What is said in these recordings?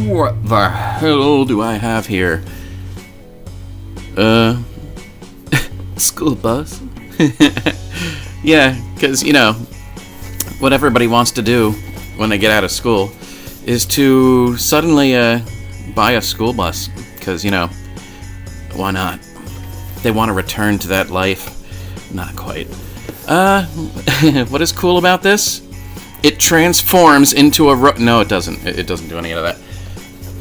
What the hell do I have here? School bus? Yeah, because, you know, what everybody wants to do when they get out of school is to suddenly buy a school bus. Because, you know, why not? They want to return to that life. Not quite. What is cool about this? It transforms into a... No, it doesn't. It doesn't do any of that.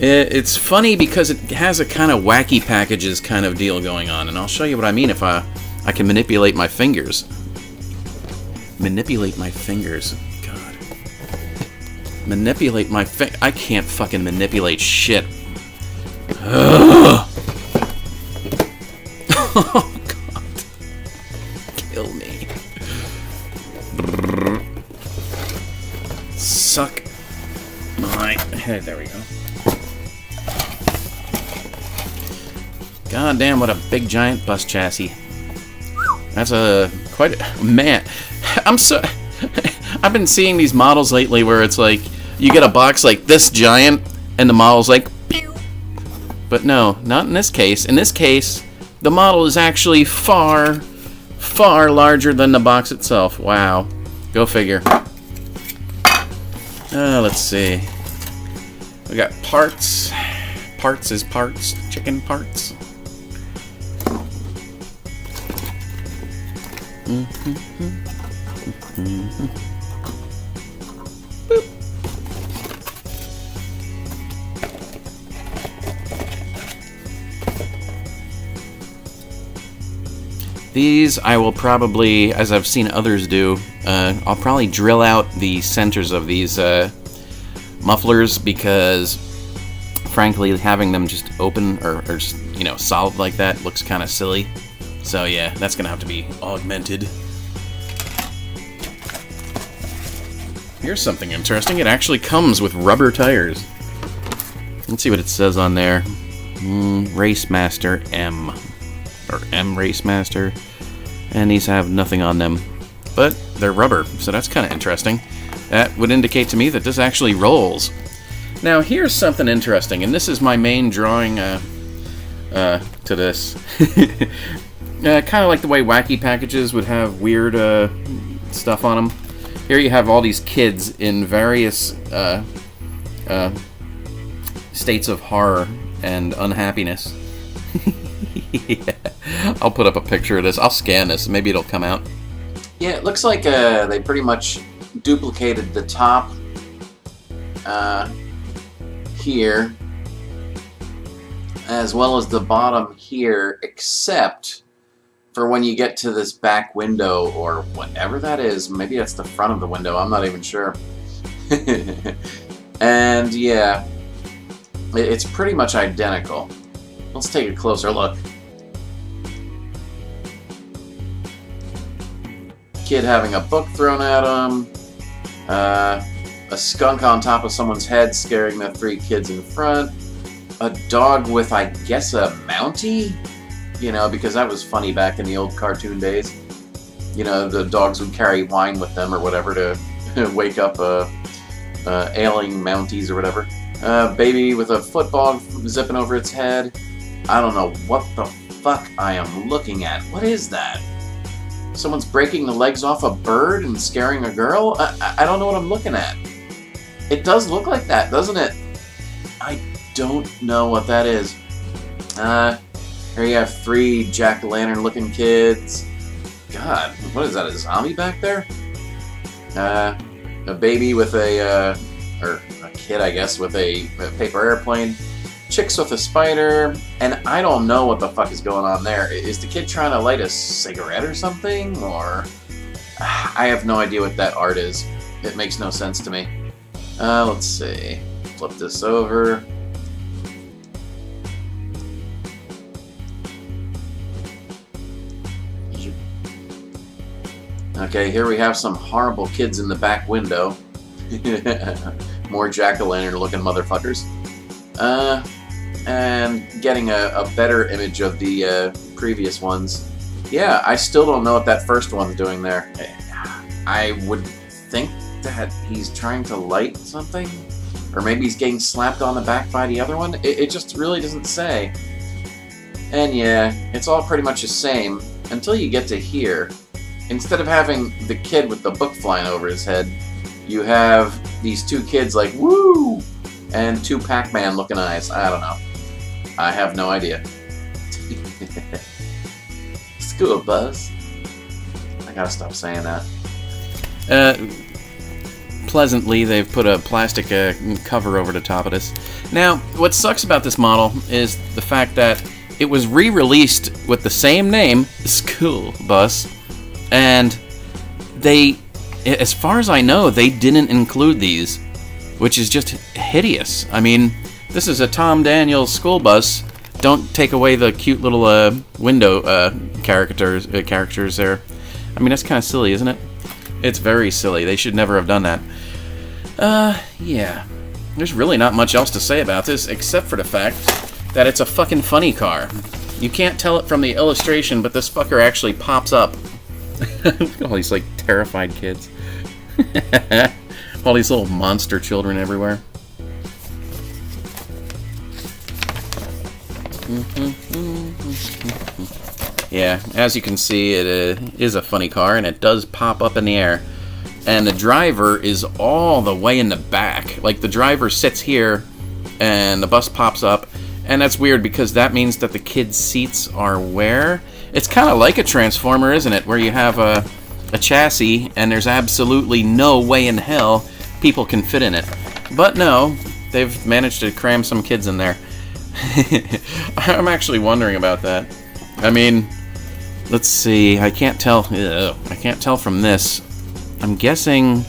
It's funny because it has a kind of wacky packages kind of deal going on, and I'll show you what I mean if I can manipulate my fingers. Manipulate my fingers. God. Manipulate my I can't fucking manipulate shit. Ugh. Oh, God. Kill me. Suck my head. There we go. God damn, what a big giant bus chassis. That's quite a... Man, I've been seeing these models lately where it's like, you get a box like this giant, and the model's like, pew! But no, not in this case. In this case, the model is actually far, far larger than the box itself. Wow. Go figure. Let's see. We got parts. Parts is parts. Chicken parts. Boop. These I will probably, as I've seen others do, I'll probably drill out the centers of these mufflers because, frankly, having them just open or just, you know, solid like that looks kind of silly. So yeah, that's gonna have to be augmented. Here's something interesting. It actually comes with rubber tires. Let's see what it says on there. Race Master M. Or M Race Master. And these have nothing on them. But they're rubber, so that's kind of interesting. That would indicate to me that this actually rolls. Now here's something interesting, and this is my main drawing to this. Kind of like the way wacky packages would have weird stuff on them. Here you have all these kids in various states of horror and unhappiness. Yeah. I'll put up a picture of this. I'll scan this. Maybe it'll come out. Yeah, it looks like they pretty much duplicated the top here, as well as the bottom here, except for when you get to this back window, or whatever that is. Maybe that's the front of the window, I'm not even sure. And yeah, it's pretty much identical. Let's take a closer look. Kid having a book thrown at him. A skunk on top of someone's head scaring the three kids in front. A dog with, I guess, a Mountie? You know, because that was funny back in the old cartoon days. You know, the dogs would carry wine with them or whatever to wake up ailing Mounties or whatever. Baby with a football zipping over its head. I don't know what the fuck I am looking at. What is that? Someone's breaking the legs off a bird and scaring a girl? I don't know what I'm looking at. It does look like that, doesn't it? I don't know what that is. Here you have three jack-o'-lantern looking kids. God, what is that, a zombie back there? A baby with or a kid, I guess, with a paper airplane. Chicks with a spider, and I don't know what the fuck is going on there. Is the kid trying to light a cigarette or something? Or... I have no idea what that art is. It makes no sense to me. Let's see. Flip this over. Okay, here we have some horrible kids in the back window. More jack-o'-lantern looking motherfuckers. And getting a better image of the previous ones. Yeah, I still don't know what that first one's doing there. I would think that he's trying to light something? Or maybe he's getting slapped on the back by the other one? It just really doesn't say. And yeah, it's all pretty much the same until you get to here. Instead of having the kid with the book flying over his head, you have these two kids like, woo! And two Pac-Man looking eyes. I don't know. I have no idea. School bus. I gotta stop saying that. Pleasantly, they've put a plastic cover over the top of this. Now, what sucks about this model is the fact that it was re-released with the same name, School Bus, and they, as far as I know, they didn't include these, which is just hideous. I mean, this is a Tom Daniels school bus. Don't take away the cute little window characters there. I mean, that's kind of silly, isn't it? It's very silly. They should never have done that. Yeah. There's really not much else to say about this, except for the fact that it's a fucking funny car. You can't tell it from the illustration, but this fucker actually pops up. All these, like, terrified kids. All these little monster children everywhere. Yeah, as you can see, it is a funny car, and it does pop up in the air. And the driver is all the way in the back. Like, the driver sits here, and the bus pops up. And that's weird, because that means that the kids' seats are where? It's kind of like a Transformer, isn't it? Where you have a chassis, and there's absolutely no way in hell people can fit in it. But no, they've managed to cram some kids in there. I'm actually wondering about that. I mean, let's see. I can't tell. I can't tell from this. I'm guessing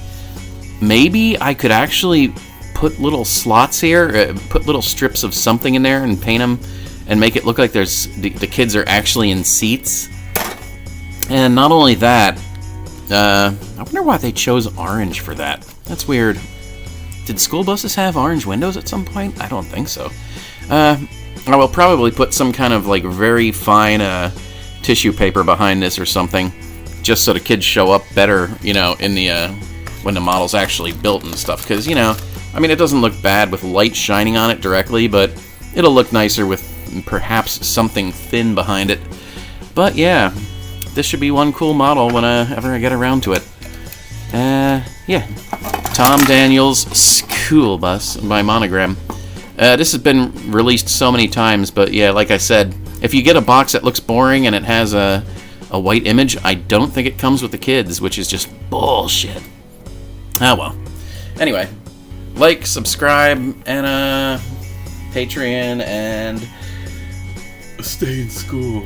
maybe I could actually put little slots here, put little strips of something in there and paint them and make it look like there's the kids are actually in seats. And not only that, I wonder why they chose orange for that. That's weird. Did school buses have orange windows at some point? I don't think so. I will probably put some kind of like very fine tissue paper behind this or something, just so the kids show up better, you know, in the when the model's actually built and stuff. Because, you know, I mean, it doesn't look bad with light shining on it directly, but it'll look nicer with perhaps something thin behind it. But yeah, this should be one cool model whenever I get around to it. Yeah, Tom Daniels School Bus by Monogram. This has been released so many times, but yeah, like I said, if you get a box that looks boring and it has a white image, I don't think it comes with the kids, which is just bullshit. Ah, well. Anyway, like, subscribe, and Patreon, and stay in school.